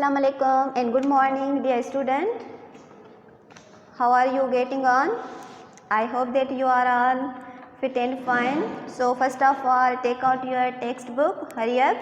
Assalamu alaikum and good morning dear student. How are you getting on? I hope that you are all fit and fine. So first of all, take out your textbook. Hurry up.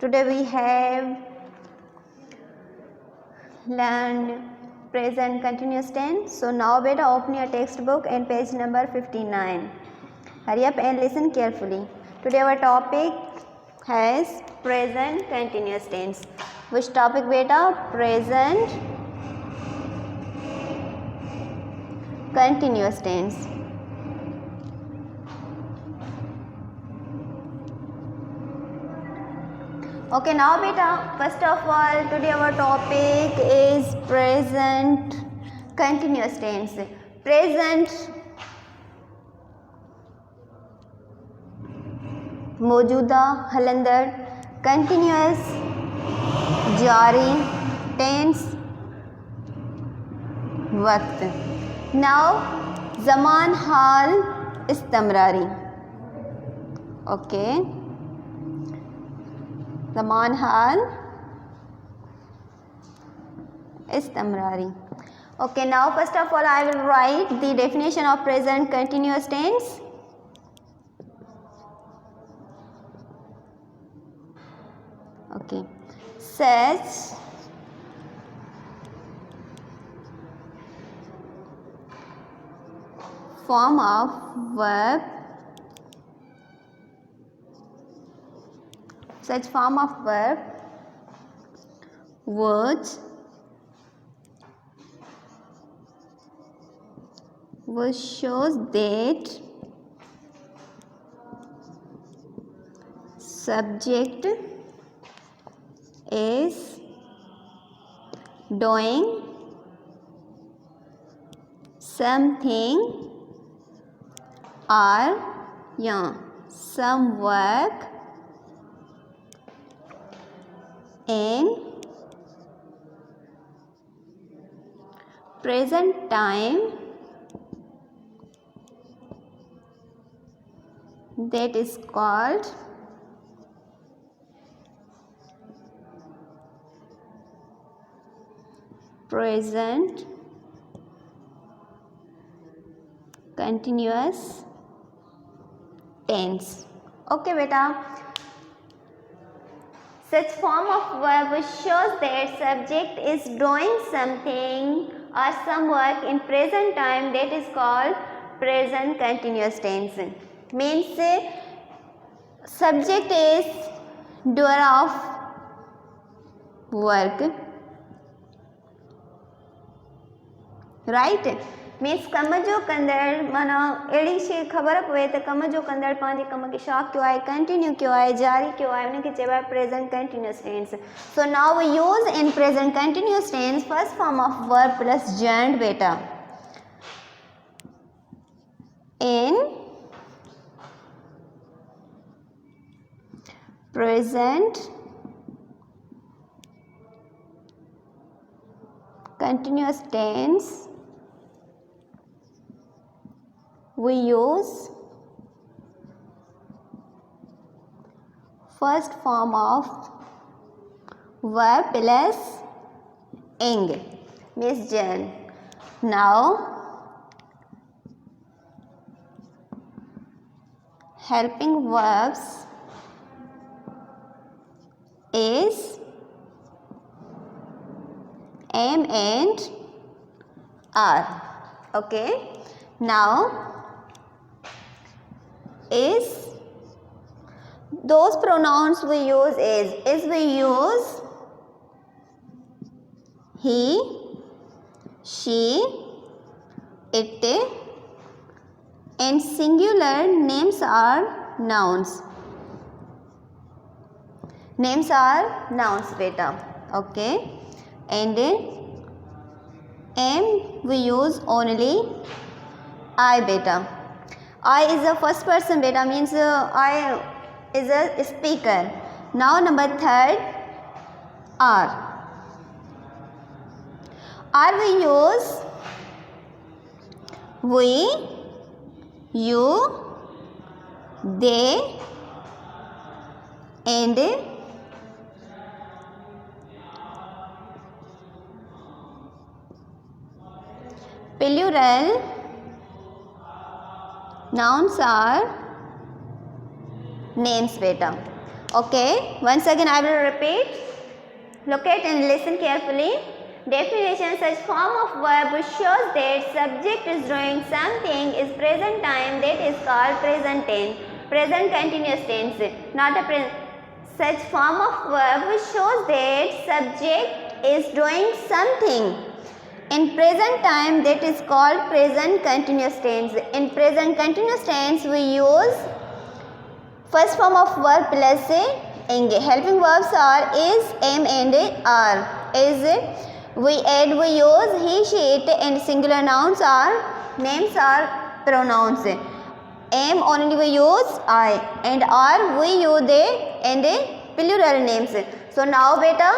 Today we have learned present continuous tense. So now beta open your textbook and page number 59. Hurry up and listen carefully. Today our topic has present continuous tense. Which topic beta? Present continuous tense. Okay, now beta, first of all, today our topic is present continuous tense. Present मौजूदा हलंदर, continuous जारी, tense वक्त. Now ज़मान हाल इस्तमरारी. Okay, ज़मान हाल इस्तमरारी. Okay, now first of all I will write the definition of present continuous tense. Okay, such form of verb which shows that subject is doing something or some work in present time, that is called present continuous tense. Okay beta, such form of verb which shows that subject is doing something or some work in present time, that is called present continuous tense. Means subject is doer of work, right? Means कम जो कंदड़ माना अड़ी शे खबर पवे तो कम जो कंदड़ पांजी कम के शॉक क्यों आए, कंटिन्यू क्यों आए, जारी क्यों आए, उन्हें चेबा present continuous tense. So now we use in present continuous tense first form of verb plus gerund बेटा. In present continuous tense we use first form of verb plus ing, means gerund. Now helping verbs is am and are. Okay, now is those pronouns we use is we use he, she, it, and singular names are nouns. Names are nouns beta. Okay, and am we use only I beta. I is a first person beta, means I is a speaker. Now number third, are. Are we use we, you, they and Plural nouns are names beta. Okay, once again I will repeat. Look at and listen carefully. Definition: such form of verb which shows that subject is doing something is present time, that is called present tense. Present continuous tense, not a present. Such form of verb which shows that subject is doing something in present time, that is called present continuous tense. In present continuous tense we use first form of verb plus ing. Helping verbs are is, am and are. Is we use he, she, it, and singular nouns are, names are pronouns. Am only we use I, and are we use they and plural names. So now beta,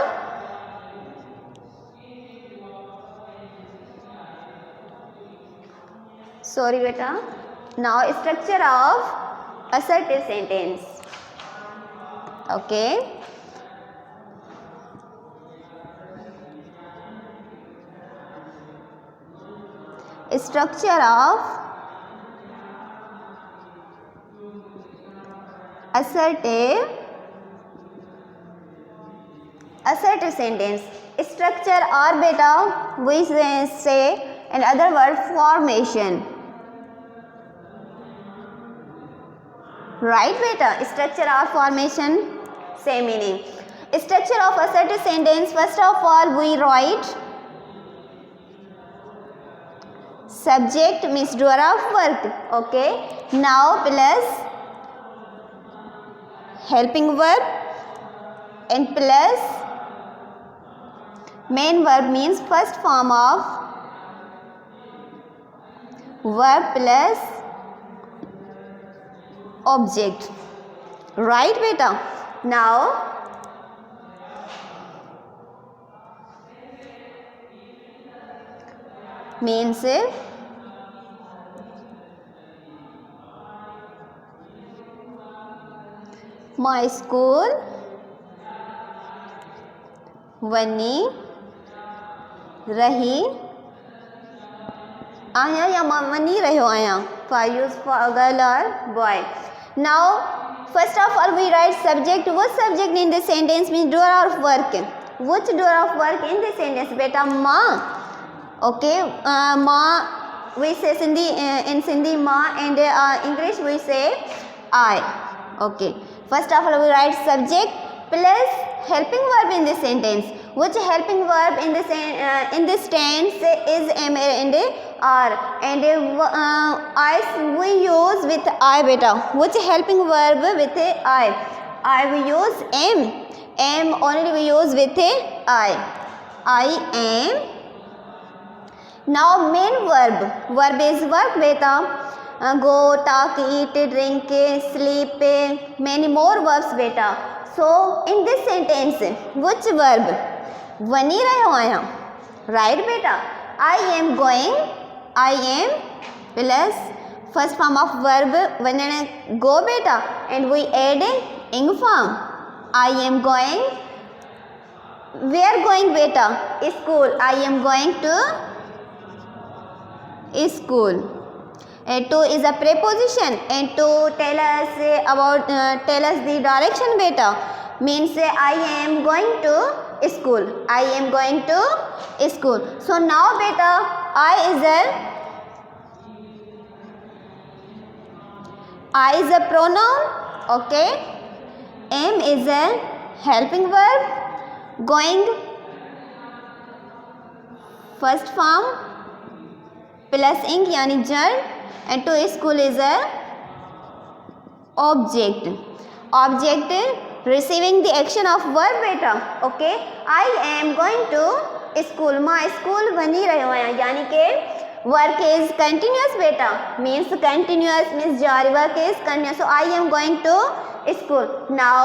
sorry beta, now structure of assertive sentence. Okay, structure of assertive sentence. Structure or beta we say and other word formation. Right beta, structure or formation same meaning. Structure of assertive sentence, first of all we write subject means doer of work. Okay, now plus helping verb and plus main verb means first form of verb plus object. Right beta, now means my school बनी रही आया या बनी रहो आया for use for girl or boy. Now first of all we write subject. What subject in the sentence means doer of work. Which doer of work in the sentence beta? Ma. Okay, ma we say Sindhi, in Sindhi ma, and English we say I. Okay, first of all we write subject plus helping verb in this sentence. Which helping verb in this tense is am and are, and I we use with I beta. Which helping verb with I we use am only we use with I am. Now main verb is work beta. Go, talk, eat, drink, sleep, many more verbs beta. So in this sentence which verb? बनी रहो आया. Right beta, I am going, I am plus first form of verb बनने go beta, and we add ing form. I am going, where going beta? School. I am going to school. And to is a preposition, and to tell us about tell us the direction beta means I am going to school. I am going to school. So now beta I is a pronoun. Okay, am is a helping verb, going first form plus ing yani jar, and to school is a object receiving the action of verb beta. Okay, I am going to school. My school बनी रहो आया, यानी कि work is continuous beta, means continuous means jari, work is continuous. So I am going to school. Now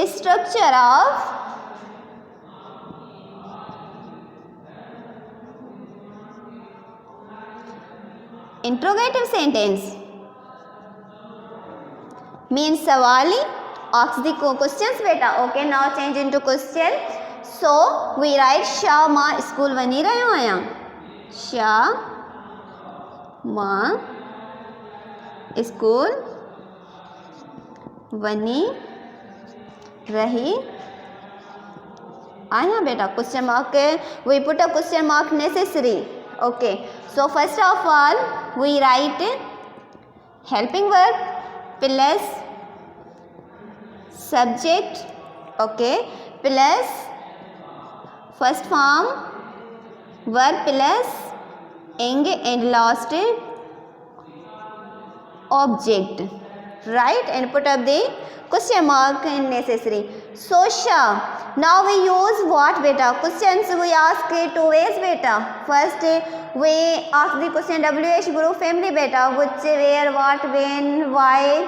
structure of interrogative sentence means सवाली ask the questions beta. Okay, now change into question. So we write Shah ma school vani rayo aya. Shah ma school vani rahi aya beta. Question mark, we put a question mark necessary. Okay, so first of all we write helping verb plus subject, okay, plus first form verb plus ing and last object, right, and put up the question mark in necessary. So Shah, now we use what beta? Questions we ask two ways beta. First we ask the question WH group family beta, which, where, what, when, why,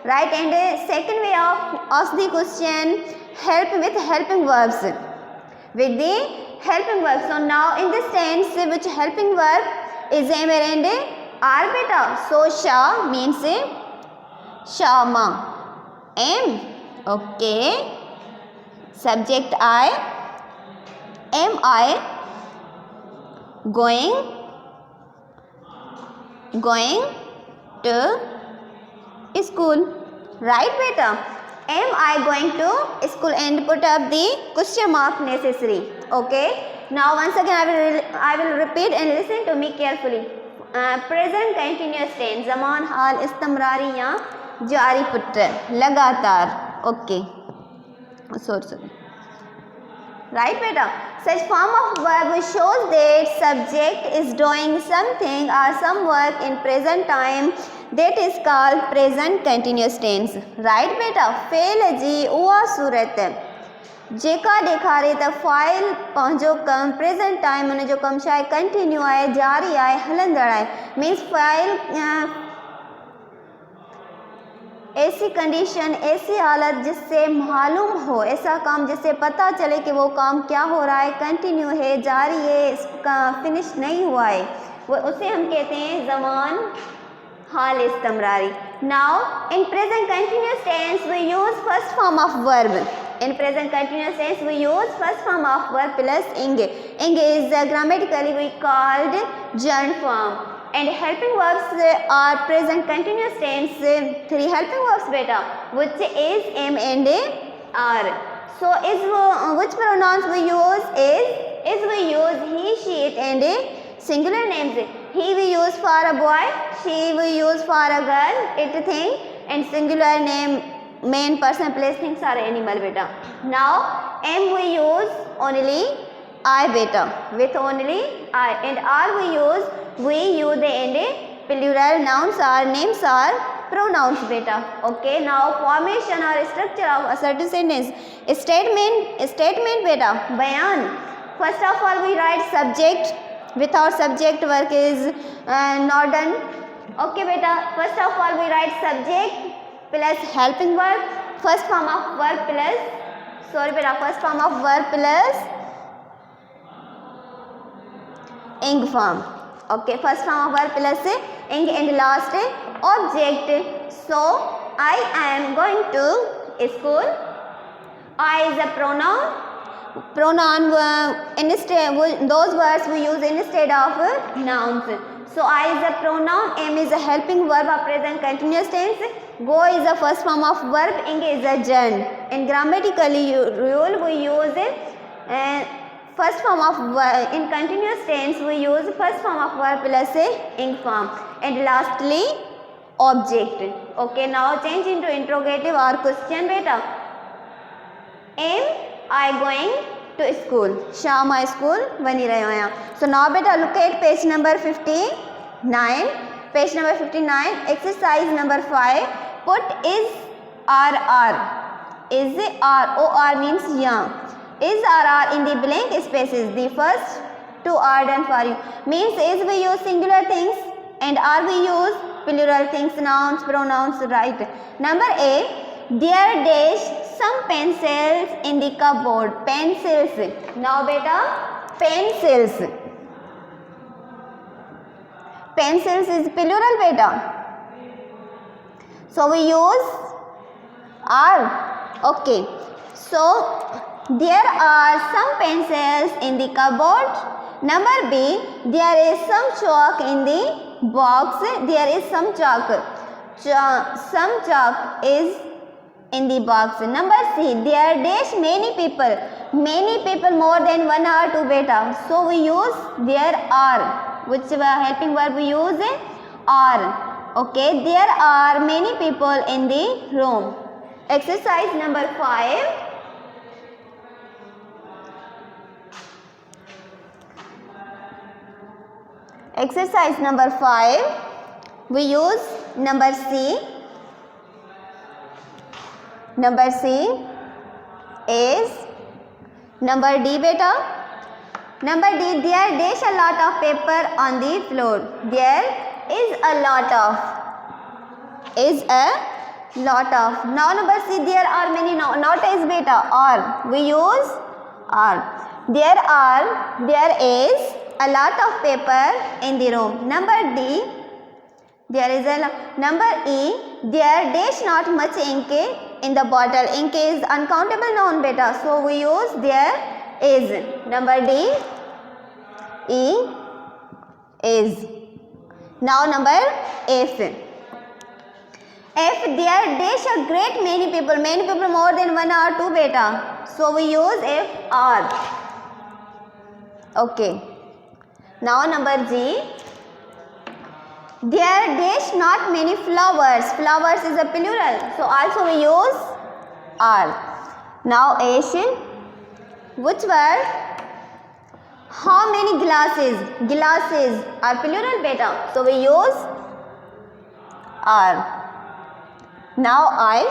right, and second way of ask the question help with helping verbs, with the helping verb. So now in this tense which helping verb is am and are beta. So Shah means Shama, am, okay, subject I, am I going to school, right beta? Am I going to school, and put up the question mark necessary. Okay, now once again I will repeat and listen to me carefully. Present continuous tense, ज़मान हाल इस्तमरारी या जारी पुत्र लगातार. Okay, sorry, right beta? Such form of verb shows that subject is doing something or some work in present time, that is called present continuous tense, right beta? फेल जी उहा सूरत जेका ॾेखारे त फाइल पंहिंजो कमु प्रेजेंट टाइम हुन जो कमु छा आहे कंटिन्यू आहे, जारी आहे, हलंदड़ आहे. मीन्स फाइल ऐसी कंडीशन, ऐसी हालत जिससे मालूम हो, ऐसा काम जिससे पता चले कि वो काम क्या हो रहा है, कंटिन्यू है, जारी है, इसका फिनिश नहीं हुआ है, वो उसे हम कहते हैं ज़मान हाल इस्तमरारी. Now in present continuous tense we use first form of verb. In present continuous tense we use first form of verb plus ing. Ing is grammatically we called gerund form, and helping verbs are present continuous tense. Three helping verbs beta, which is, am and are. So is which pronouns we use? Is we use he, she, it and singular names. He we use for a boy, she we use for a girl, it thing, and singular name main person, place, things are animal beta. Now am we use only I beta, with only I, and are we use we, you, they and plural nouns are names are pronouns beta. Okay, now formation or structure of assertive sentence. Statement beta, bayan. First of all we write subject. Without subject work is not done. Okay beta, first of all we write subject plus helping verb, first form of verb plus, sorry beta, first form of verb plus ing form. Okay, first form of verb plus ing and last object. So I am going to school. I is a pronoun. Those words we use instead of nouns. So I is a pronoun, am is a helping verb of present continuous tense, go is a first form of verb, ing is a gerund. In grammatically rule we use first form of verb, in continuous tense we use first form of verb plus ing form, and lastly object. Okay, now change into interrogative or question beta. Am I going to school? Sham I school vani rayo aya. So now beta look at page number 59. Page number 59, exercise number 5. Put is or. Is or means young. Is or in the blank spaces. The first two are done for you. Means is we use singular things and are we use plural things, nouns, pronouns, right. Number A. There dash some pencils in the cupboard. Pencils. Now beta, pencils. Pencils is plural beta. So we use are. Okay, so there are some pencils in the cupboard. Number B, there is some chalk in the box. There is some chalk. Some chalk is in the box. Number C, there dash many people. Many people more than one or two beta. So we use there are. Which helping verb we use? Are. Okay, there are many people in the room. Exercise number 5. Exercise number 5. We use number C. Number C is number D beta. Number D, there dash a lot of paper on the floor. There is a lot of. Is a lot of. Now number C, there are many. No, not is beta. Are. We use are. There is a lot of paper in the room. Number D, there is a number E, there dash not much ink in the bottle. Ink is uncountable noun beta. So we use there is. Number D, E is. Now number F. F, there dash a great many people. Many people more than one or two beta. So we use F are. Okay. Now number G. There dash not many flowers. Flowers is a plural. So also we use are. Now H. Which word? How many glasses? Glasses are plural beta. So we use are. Now I.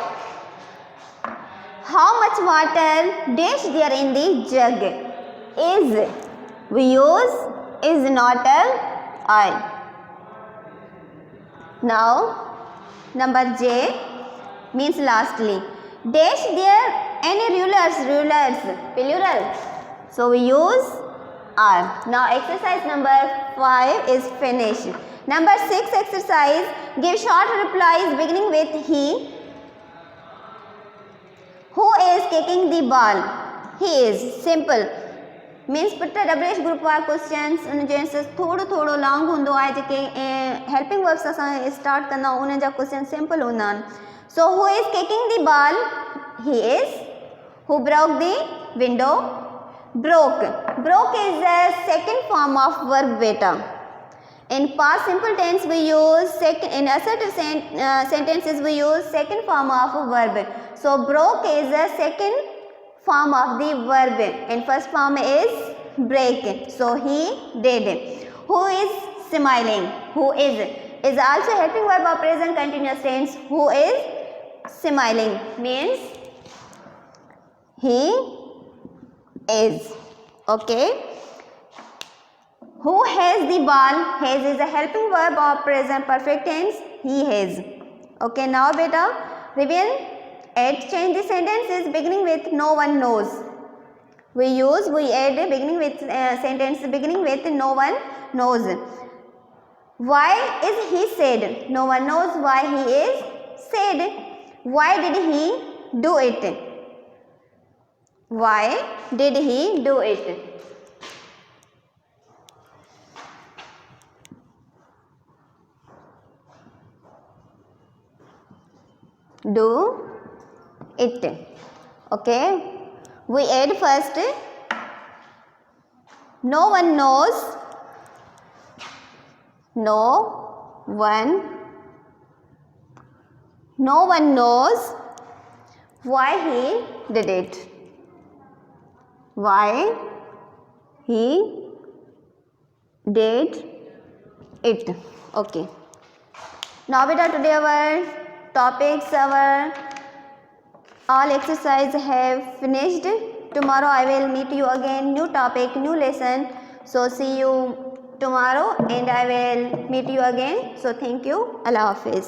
How much water dash there in the jug? Is. We use is not a I. Now number J means lastly. Dash there any rulers plural. So we use are. Now exercise number 5 is finished. Number 6 exercise, give short replies beginning with he. Who is kicking the ball? He is. Simple. Means put double group वार questions जैसे थोड़ो थोड़ो long होंदो आहे जेके helping verbs असां start कंदा उन जा क्वेश्चन सिंपल हूंदा आहिनि. So who is kicking the ball? He is. Who broke the window? Broke is the second form of verb बेटा. In past simple tense we use second, in assertive sentences we use second form of a verb. So broke is the second form of the verb and first form is break. So he did. Who is smiling? Who is also helping verb of present continuous tense. Who is smiling means he is. Okay. Who has the ball? Has is a helping verb of present perfect tense. He has. Okay, now beta, reveal add change the sentences beginning with no one knows. We add beginning with sentence beginning with no one knows. Why is he said? No one knows why he is said. Why did he do it? Why did he do it? Do it. Okay, we add first no one knows. No one knows why he did it. Why he did it. Okay, now beta, today our topics, our all exercise have finished. Tomorrow I will meet you again, new topic, new lesson. So see you tomorrow and I will meet you again. So thank you. Allah Hafiz.